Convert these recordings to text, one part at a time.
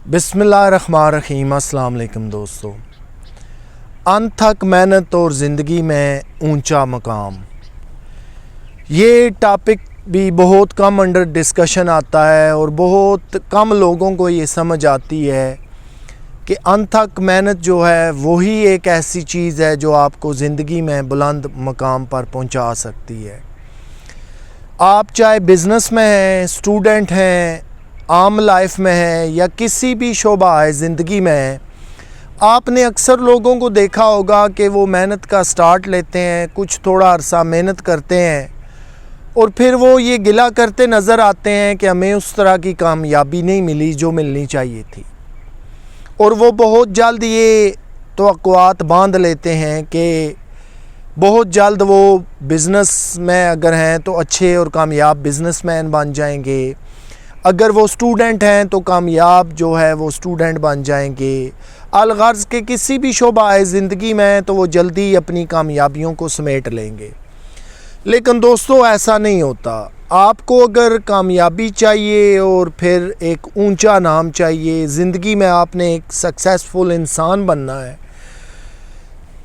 बिस्मिल्लाहिर्रहमानिर्रहीम। अस्सलाम वालेकुम दोस्तों। अनथक मेहनत और ज़िंदगी में ऊंचा मकाम, ये टॉपिक भी बहुत कम अंडर डिस्कशन आता है और बहुत कम लोगों को ये समझ आती है कि अनथक मेहनत जो है वही एक ऐसी चीज़ है जो आपको ज़िंदगी में बुलंद मकाम पर पहुंचा सकती है। आप चाहे बिज़नेस में हैं, स्टूडेंट हैं, आम लाइफ में है या किसी भी शोबा है ज़िंदगी में है, आपने अक्सर लोगों को देखा होगा कि वो मेहनत का स्टार्ट लेते हैं, कुछ थोड़ा अरसा मेहनत करते हैं और फिर वो ये गिला करते नज़र आते हैं कि हमें उस तरह की कामयाबी नहीं मिली जो मिलनी चाहिए थी। और वो बहुत जल्द ये तवक्कुआत बांध लेते हैं कि बहुत जल्द वो बिज़नेस में अगर हैं तो अच्छे और कामयाब बिज़नेसमैन बन जाएंगे, अगर वो स्टूडेंट हैं तो कामयाब जो है वो स्टूडेंट बन जाएंगे, अलगर्ज़ के किसी भी शोबा है ज़िंदगी में तो वो जल्दी अपनी कामयाबियों को समेट लेंगे। लेकिन दोस्तों ऐसा नहीं होता। आपको अगर कामयाबी चाहिए और फिर एक ऊंचा नाम चाहिए, ज़िंदगी में आपने एक सक्सेसफुल इंसान बनना है,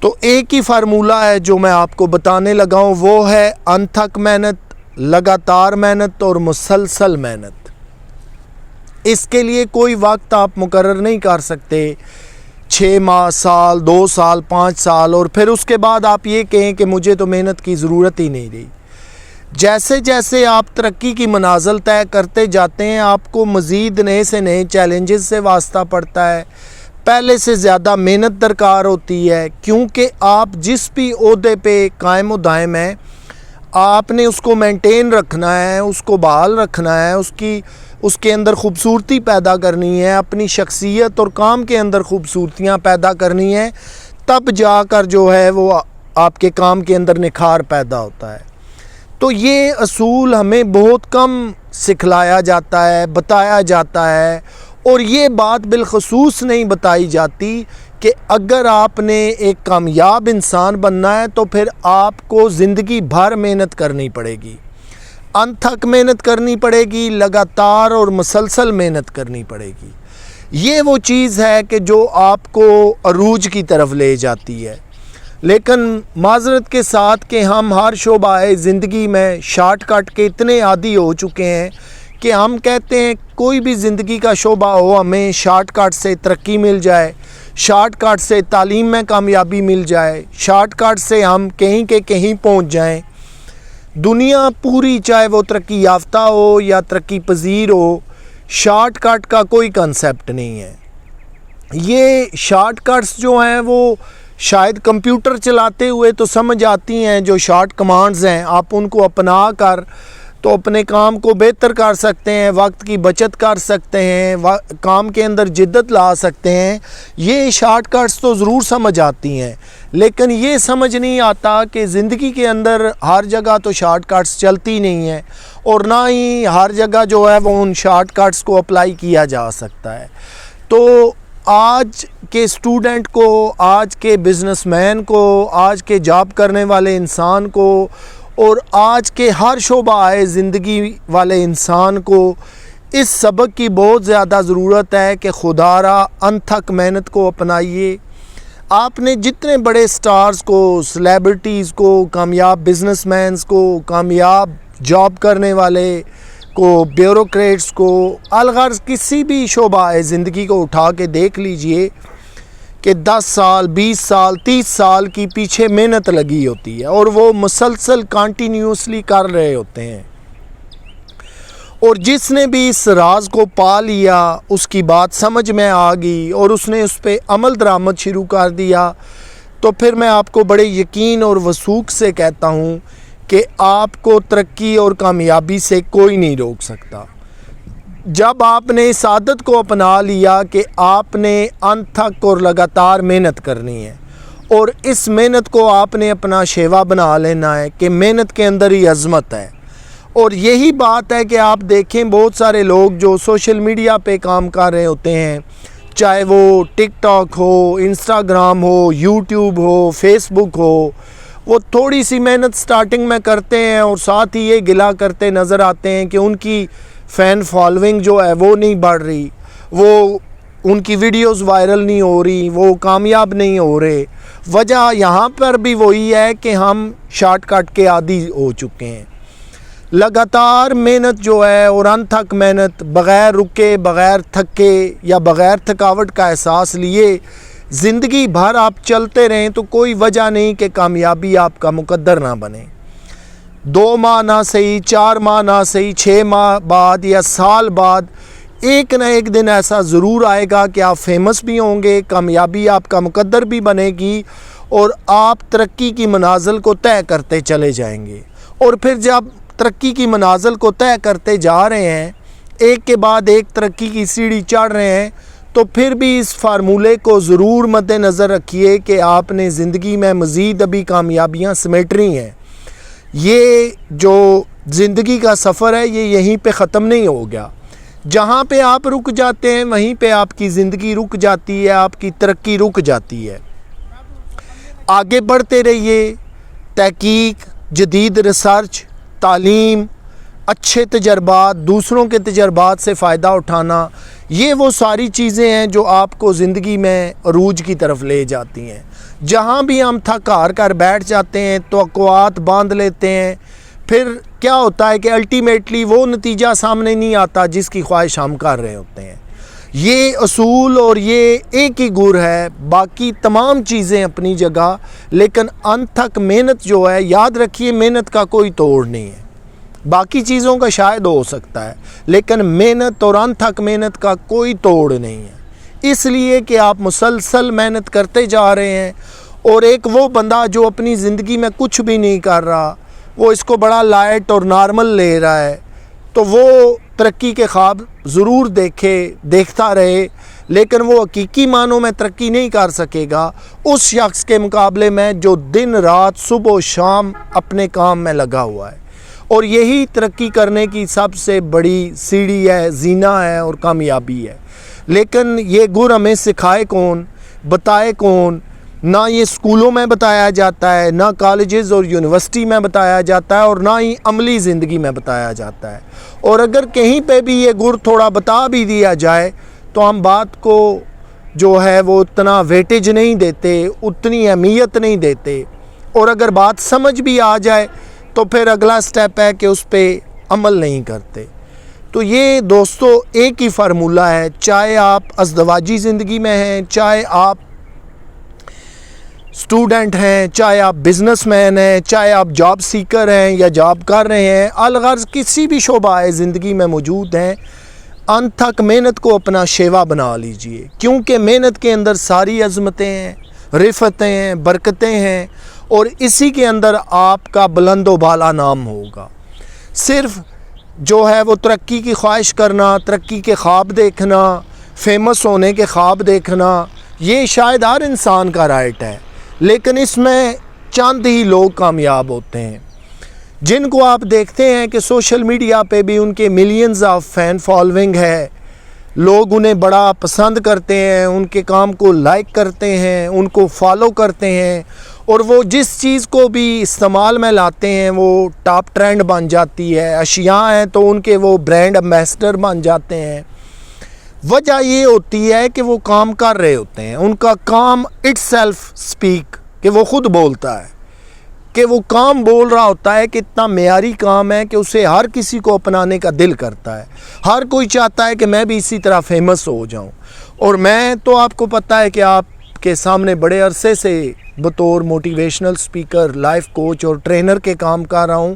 तो एक ही फार्मूला है जो मैं आपको बताने लगा हूँ, वो है अनथक मेहनत, लगातार मेहनत और मुसलसल मेहनत। इसके लिए कोई वक्त आप मुकर्रर नहीं कर सकते, 6 माह, साल, 2 साल, 5 साल, और फिर उसके बाद आप ये कहें कि मुझे तो मेहनत की ज़रूरत ही नहीं रही। जैसे जैसे आप तरक्की की मनाज़िल तय करते जाते हैं, आपको मज़ीद नए से नए चैलेंजेस से वास्ता पड़ता है, पहले से ज़्यादा मेहनत दरकार होती है, क्योंकि आप जिस भी ओहदे पे कायम दायम हैं आपने उसको मेंटेन रखना है, उसको बहाल रखना है, उसके अंदर ख़ूबसूरती पैदा करनी है, अपनी शख्सियत और काम के अंदर ख़ूबसूरतियाँ पैदा करनी है, तब जाकर जो है वो आपके काम के अंदर निखार पैदा होता है। तो ये असूल हमें बहुत कम सिखलाया जाता है, बताया जाता है, और ये बात बिलखसूस नहीं बताई जाती कि अगर आपने एक कामयाब इंसान बनना है तो फिर आपको ज़िंदगी भर मेहनत करनी पड़ेगी, अनथक मेहनत करनी पड़ेगी, लगातार और मुसलसल मेहनत करनी पड़ेगी। ये वो चीज़ है कि जो आपको अरूज की तरफ ले जाती है। लेकिन माज़रत के साथ कि हम हर शोबाए ज़िंदगी में शॉर्टकट के इतने आदी हो चुके हैं कि हम कहते हैं कोई भी ज़िंदगी का शोबा हो, हमें शॉर्टकट से तरक्की मिल जाए, शॉर्टकट से तालीम में कामयाबी मिल जाए, शॉर्टकट से हम कहीं के कहीं पहुंच जाएं। दुनिया पूरी, चाहे वो तरक्की याफ्ता हो या तरक्की पजीर हो, शॉर्टकट का कोई कंसेप्ट नहीं है। ये शॉर्टकट्स जो हैं वो शायद कंप्यूटर चलाते हुए तो समझ आती हैं, जो शॉर्ट कमांड्स हैं आप उनको अपना कर तो अपने काम को बेहतर कर सकते हैं, वक्त की बचत कर सकते हैं, काम के अंदर जिद्दत ला सकते हैं। ये शॉर्टकट्स तो ज़रूर समझ आती हैं, लेकिन ये समझ नहीं आता कि ज़िंदगी के अंदर हर जगह तो शॉर्टकट्स चलती नहीं है और ना ही हर जगह जो है वो उन शॉर्टकट्स को अप्लाई किया जा सकता है। तो आज के स्टूडेंट को, आज के बिज़नेसमैन को, आज के जॉब करने वाले इंसान को और आज के हर शोबा आए ज़िंदगी वाले इंसान को इस सबक की बहुत ज़्यादा ज़रूरत है कि खुदारा अनथक मेहनत को अपनाइए। आपने जितने बड़े स्टार्स को, सेलिब्रिटीज़ को, कामयाब बिज़नेसमैन्स को, कामयाब जॉब करने वाले को, ब्यूरोक्रेट्स को, अलगर्ज़ किसी भी शोबा है ज़िंदगी को उठा के देख लीजिए कि 10 साल, 20 साल, 30 साल की पीछे मेहनत लगी होती है और वो मुसलसल कंटिन्यूसली कर रहे होते हैं। और जिसने भी इस राज को पा लिया उसकी बात समझ में आ गई और उसने उस पर अमल दरामद शुरू कर दिया, तो फिर मैं आपको बड़े यकीन और वसूख से कहता हूँ कि आपको तरक्की और कामयाबी से कोई नहीं रोक सकता। जब आपने इस आदत को अपना लिया कि आपने अनथक और लगातार मेहनत करनी है और इस मेहनत को आपने अपना शेवा बना लेना है कि मेहनत के अंदर ही अज़मत है। और यही बात है कि आप देखें बहुत सारे लोग जो सोशल मीडिया पे काम कर रहे होते हैं, चाहे वो टिकटॉक हो, इंस्टाग्राम हो, यूट्यूब हो, फेसबुक हो, वो थोड़ी सी मेहनत स्टार्टिंग में करते हैं और साथ ही ये गिला करते नज़र आते हैं कि उनकी फ़ैन फॉलोइंग जो है वो नहीं बढ़ रही, वो उनकी वीडियोस वायरल नहीं हो रही, वो कामयाब नहीं हो रहे। वजह यहाँ पर भी वही है कि हम शॉर्टकट के आदी हो चुके हैं। लगातार मेहनत जो है और अनथक मेहनत, बग़ैर रुके, बग़ैर थके या बग़ैर थकावट का एहसास लिए ज़िंदगी भर आप चलते रहें तो कोई वजह नहीं कि कामयाबी आपका मुकद्दर ना बने। 2 माह ना सही, 4 माह ना सही, 6 माह बाद या साल बाद एक ना एक दिन ऐसा ज़रूर आएगा कि आप फेमस भी होंगे, कामयाबी आपका मुकद्दर भी बनेगी और आप तरक्की की मनाजिल को तय करते चले जाएंगे। और फिर जब तरक्की की मनाजिल को तय करते जा रहे हैं, एक के बाद एक तरक्की की सीढ़ी चढ़ रहे हैं, तो फिर भी इस फार्मूले को ज़रूर मद्देनज़र रखिए कि आपने ज़िंदगी में मज़ीद अभी कामयाबियाँ समेटनी हैं। ये जो ज़िंदगी का सफ़र है ये यहीं पे ख़त्म नहीं हो गया। जहाँ पे आप रुक जाते हैं वहीं पे आपकी ज़िंदगी रुक जाती है, आपकी तरक्की रुक जाती है। आगे बढ़ते रहिए, तहकीक, जदीद रिसर्च, तालीम, अच्छे तजर्बात, दूसरों के तजर्बात से फ़ायदा उठाना, ये वो सारी चीज़ें हैं जो आपको ज़िंदगी में अरूज की तरफ ले जाती हैं। जहाँ भी हम थक हार कर बैठ जाते हैं, तवक्कुआत बांध लेते हैं, फिर क्या होता है कि अल्टीमेटली वो नतीजा सामने नहीं आता जिसकी ख्वाहिश हम कर रहे होते हैं। ये असूल और ये एक ही गुर है, बाकी तमाम चीज़ें अपनी जगह, लेकिन अनथक मेहनत जो है, याद रखिए मेहनत का कोई तोड़ नहीं है। बाकी चीज़ों का शायद हो सकता है, लेकिन मेहनत और अनथक मेहनत का कोई तोड़ नहीं है। इसलिए कि आप मुसलसल मेहनत करते जा रहे हैं। और एक वो बंदा जो अपनी ज़िंदगी में कुछ भी नहीं कर रहा, वो इसको बड़ा लाइट और नॉर्मल ले रहा है, तो वो तरक्की के ख्वाब ज़रूर देखता रहे, लेकिन वो हकीकी मानों में तरक्की नहीं कर सकेगा उस शख्स के मुकाबले में जो दिन रात सुबह शाम अपने काम में लगा हुआ है। और यही तरक्की करने की सबसे बड़ी सीढ़ी है, जीना है और कामयाबी है। लेकिन ये गुर हमें सिखाए कौन, बताए कौन? ना ये स्कूलों में बताया जाता है, ना कॉलेजेस और यूनिवर्सिटी में बताया जाता है, और ना ही अमली ज़िंदगी में बताया जाता है। और अगर कहीं पे भी ये गुर थोड़ा बता भी दिया जाए तो हम बात को जो है वो उतना वेटेज नहीं देते, उतनी अहमियत नहीं देते। और अगर बात समझ भी आ जाए तो फिर अगला स्टेप है कि उस पर अमल नहीं करते। तो ये दोस्तों एक ही फार्मूला है, चाहे आप अज़दवाजी ज़िंदगी में हैं, चाहे आप स्टूडेंट हैं, चाहे आप बिज़नेसमैन हैं, चाहे आप जॉब सीकर हैं या जॉब कर रहे हैं, अलगर्ज़ किसी भी शोबा है ज़िंदगी में मौजूद हैं, अनथक मेहनत को अपना शेवा बना लीजिए। क्योंकि मेहनत के अंदर सारी अज़मतें हैं, रिफ़तें हैं, बरकतें हैं, और इसी के अंदर आपका बुलंदो बाला नाम होगा। सिर्फ़ जो है वो तरक्की की ख्वाहिश करना, तरक्की के ख्वाब देखना, फेमस होने के ख्वाब देखना, ये शायद हर इंसान का राइट है, लेकिन इसमें चंद ही लोग कामयाब होते हैं जिनको आप देखते हैं कि सोशल मीडिया पे भी उनके मिलियंस ऑफ फ़ैन फॉलोइंग है। लोग उन्हें बड़ा पसंद करते हैं, उनके काम को लाइक करते हैं, उनको फॉलो करते हैं, और वो जिस चीज़ को भी इस्तेमाल में लाते हैं वो टॉप ट्रेंड बन जाती है। अशिया हैं तो उनके वो ब्रांड एम्बेसडर बन जाते हैं। वजह ये होती है कि वो काम कर रहे होते हैं, उनका काम इटसेल्फ स्पीक, कि वो ख़ुद बोलता है, कि वो काम बोल रहा होता है कि इतना मेयारी काम है कि उसे हर किसी को अपनाने का दिल करता है। हर कोई चाहता है कि मैं भी इसी तरह फेमस हो जाऊं। और मैं तो आपको पता है कि आपके सामने बड़े अरसे से बतौर मोटिवेशनल स्पीकर, लाइफ कोच और ट्रेनर के काम कर रहा हूं,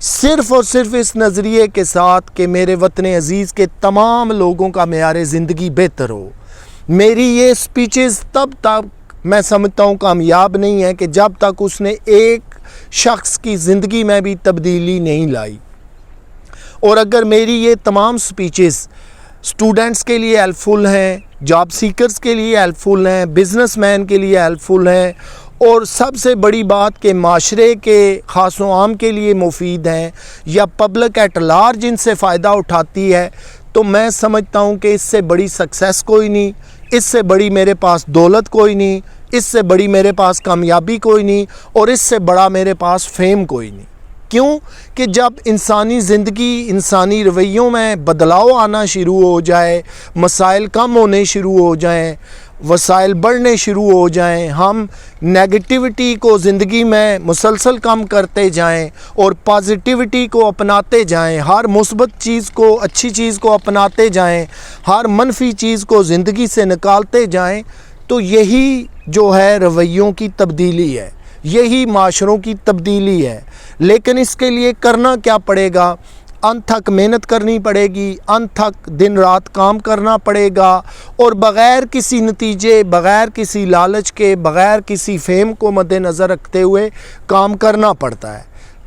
सिर्फ़ और सिर्फ इस नज़रिए के साथ कि मेरे वतन अज़ीज़ के तमाम लोगों का मेयार ज़िंदगी बेहतर हो। मेरी ये स्पीचेस तब तक मैं समझता हूँ कामयाब नहीं है कि जब तक उसने एक शख्स की ज़िंदगी में भी तब्दीली नहीं लाई। और अगर मेरी ये तमाम स्पीचेस स्टूडेंट्स के लिए हेल्पफुल हैं, जॉब सीकर्स के लिए हेल्पफुल हैं, बिज़नेसमैन के लिए हेल्पफुल हैं, और सबसे बड़ी बात कि माशरे के ख़ास व आम के लिए मुफीद हैं, या पब्लिक एट लार्ज इनसे फ़ायदा उठाती है, तो मैं समझता हूँ कि इससे बड़ी सक्सेस कोई नहीं, इससे बड़ी मेरे पास दौलत कोई नहीं, इससे बड़ी मेरे पास कामयाबी कोई नहीं, और इससे बड़ा मेरे पास फेम कोई नहीं। क्यों कि जब इंसानी ज़िंदगी, इंसानी रवैयों में बदलाव आना शुरू हो जाए, मसाइल कम होने शुरू हो जाएं, वसाइल बढ़ने शुरू हो जाएं, हम नेगेटिविटी को ज़िंदगी में मुसलसल कम करते जाएं और पॉजिटिविटी को अपनाते जाएं, हर मुस्बत चीज़ को, अच्छी चीज़ को अपनाते जाएं, हर मनफी चीज़ को ज़िंदगी से निकालते जाएं, तो यही जो है रवैयों की तब्दीली है, यही माशरों की तब्दीली है। लेकिन इसके लिए करना क्या पड़ेगा? अनथक मेहनत करनी पड़ेगी, अनथक दिन रात काम करना पड़ेगा और बग़ैर किसी नतीजे, बग़ैर किसी लालच के, बग़ैर किसी फेम को मद्देनज़र रखते हुए काम करना पड़ता है।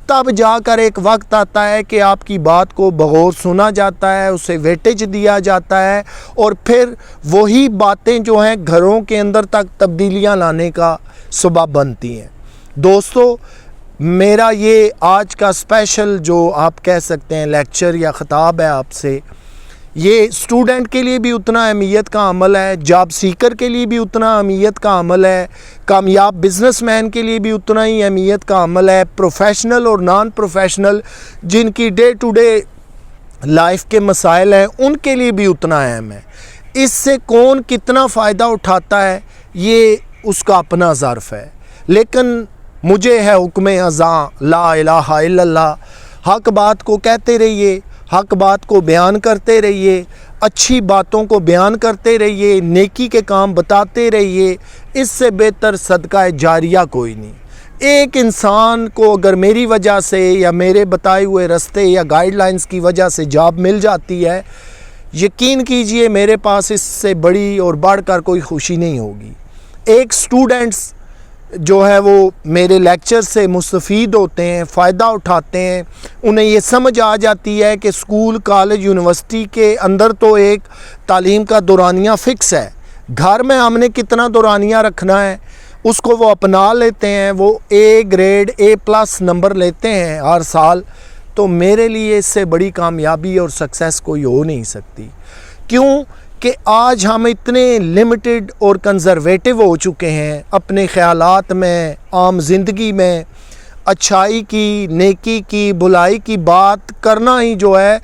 तब जाकर एक वक्त आता है कि आपकी बात को बगौर सुना जाता है, उसे वेटेज दिया जाता है और फिर वही बातें जो हैं घरों के अंदर तक तब्दीलियां लाने का सबब बनती हैं। दोस्तों, मेरा ये आज का स्पेशल जो आप कह सकते हैं लेक्चर या ख़िताब है आपसे, ये स्टूडेंट के लिए भी उतना अहमियत का अमल है, जॉब सीकर के लिए भी उतना अहमियत का अमल है, कामयाब बिजनेसमैन के लिए भी उतना ही अहमियत का अमल है, प्रोफेशनल और नॉन प्रोफेशनल जिनकी डे टू डे लाइफ के मसाइल हैं उनके लिए भी उतना अहम है। इससे कौन कितना फ़ायदा उठाता है ये उसका अपना ज़र्फ़ है, लेकिन मुझे है हुक्म अज़ां ला इलाहा इल्लल्लाह, हक़ बात को कहते रहिए, हक़ बात को बयान करते रहिए, अच्छी बातों को बयान करते रहिए, नेकी के काम बताते रहिए, इससे बेहतर सदका जारिया कोई नहीं। एक इंसान को अगर मेरी वजह से या मेरे बताए हुए रास्ते या गाइडलाइंस की वजह से जॉब मिल जाती है, यकीन कीजिए मेरे पास इससे बड़ी और बढ़कर कोई खुशी नहीं होगी। एक स्टूडेंट्स जो है वो मेरे लेक्चर से मुस्तफ़ीद होते हैं, फ़ायदा उठाते हैं, उन्हें ये समझ आ जाती है कि स्कूल, कॉलेज, यूनिवर्सिटी के अंदर तो एक तालीम का दौरानिया फ़िक्स है, घर में हमने कितना दौरानिया रखना है उसको वो अपना लेते हैं, वो ए ग्रेड A+ नंबर लेते हैं हर साल। तो मेरे लिए इससे बड़ी कामयाबी और सक्सेस कोई हो नहीं सकती। क्यों कि आज हम इतने लिमिटेड और कंज़र्वेटिव हो चुके हैं अपने ख़यालात में, आम ज़िंदगी में अच्छाई की, नेकी की, बुलाई की बात करना ही जो है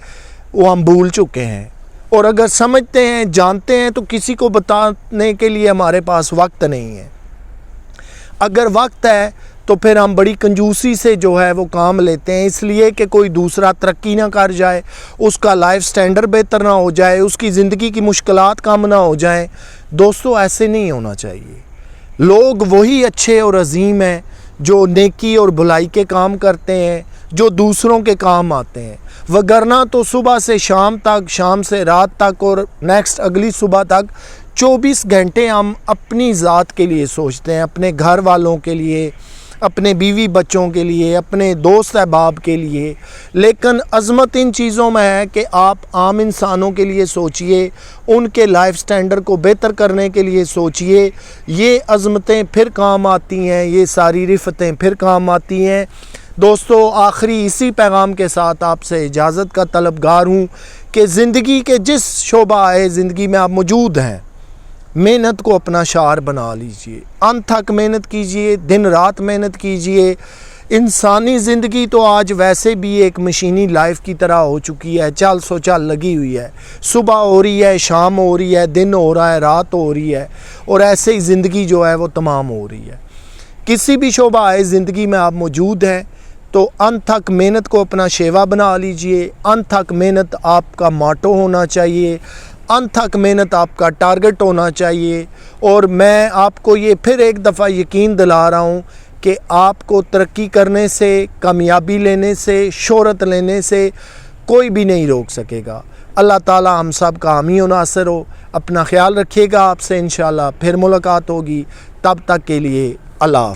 वो हम भूल चुके हैं। और अगर समझते हैं, जानते हैं, तो किसी को बताने के लिए हमारे पास वक्त नहीं है। अगर वक्त है तो फिर हम बड़ी कंजूसी से जो है वो काम लेते हैं, इसलिए कि कोई दूसरा तरक्की ना कर जाए, उसका लाइफ स्टैंडर्ड बेहतर ना हो जाए, उसकी ज़िंदगी की मुश्किलात कम ना हो जाएं। दोस्तों, ऐसे नहीं होना चाहिए। लोग वही अच्छे और अजीम हैं जो नेकी और भलाई के काम करते हैं, जो दूसरों के काम आते हैं, वगरना तो सुबह से शाम तक, शाम से रात तक और नेक्स्ट अगली सुबह तक 24 घंटे हम अपनी ज़ात के लिए सोचते हैं, अपने घर वालों के लिए, अपने बीवी बच्चों के लिए, अपने दोस्त अहबाब के लिए। लेकिन अज़मत इन चीज़ों में है कि आप आम इंसानों के लिए सोचिए, उनके लाइफ स्टैंडर्ड को बेहतर करने के लिए सोचिए। ये अज़मतें फिर काम आती हैं, ये सारी रिफ़तें फिर काम आती हैं। दोस्तों, आखिरी इसी पैगाम के साथ आपसे इजाज़त का तलबगार हूँ कि ज़िंदगी के जिस शोबा है ज़िंदगी में आप मौजूद हैं, मेहनत को अपना शार बना लीजिए, अनथक मेहनत कीजिए, दिन रात मेहनत कीजिए। इंसानी ज़िंदगी तो आज वैसे भी एक मशीनी लाइफ की तरह हो चुकी है, चल सो चल लगी हुई है, सुबह हो रही है, शाम हो रही है, दिन हो रहा है, रात हो रही है, और ऐसे ही ज़िंदगी जो है वो तमाम हो रही है। किसी भी शोबा है ज़िंदगी में आप मौजूद हैं तो अनथक मेहनत को अपना शेवा बना लीजिए। अनथक मेहनत आपका मोटो होना चाहिए, अनथक मेहनत आपका टारगेट होना चाहिए। और मैं आपको ये फिर एक दफ़ा यकीन दिला रहा हूँ कि आपको तरक्की करने से, कामयाबी लेने से, शोहरत लेने से कोई भी नहीं रोक सकेगा। अल्लाह ताला हम सब का हामी व नासिर हो। अपना ख्याल रखिएगा। आपसे इंशाअल्लाह फिर मुलाकात होगी। तब तक के लिए अल्लाह हाफ़िज़।